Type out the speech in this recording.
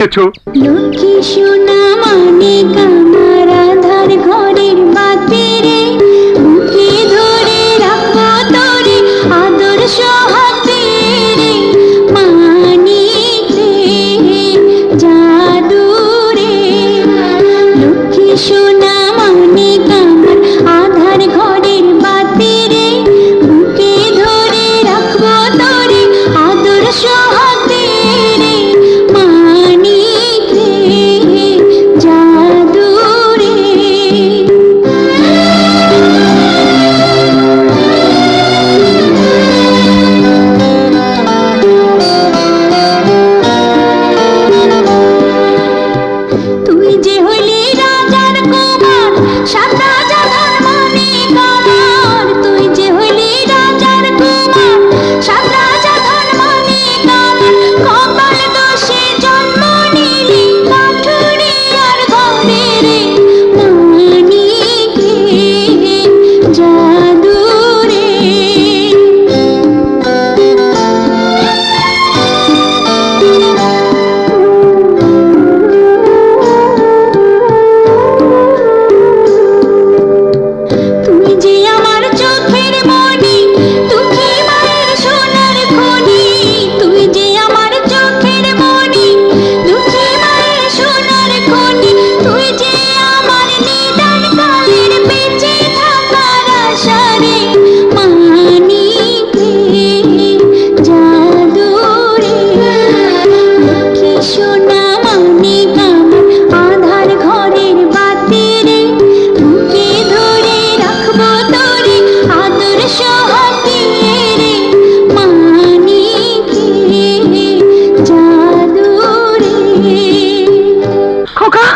লক্ষ্মী সোনা মানিক আমার আধার ঘরের বাতি রে, বুকে ধরে রাখবো তোরে আদর সোহাগে রে, মানিক রে জাদু রে। লক্ষ্মী সোনা মানিক আমার আধার ঘরের বাতি রে, বুকে ধরে রাখবো তোরে আদর সোহাগে রে, মানিক রে জাদু রে। তুই যে হইলি রাজার কুমার, সাত রাজা ধন মানিক আমার, তুই যে হইলি রাজার কুমার, সাত রাজা ধন মানিক আমার, কপাল দোষে জন্ম নিলি কাঠুরিয়ার ঘরে রে, মানিক রে জাদু রে। তুই যে আমার চোখের মণি, দুঃখী মায়ের সোনার খনি, তুই যে আমার চোখের মণি, দুঃখী মায়ের সোনার খনি, তুই যে আমার নিদান কালের বেঁচে থাকার আশা রে, মানিক রে জাদু রে। লক্ষ্মী সোনা মানিক আমার আধার ঘরের বাতি রে, বুকে ধরে রাখবো তোরে আদর সোহাগে রে, মানিক রে জাদু রে। খোকা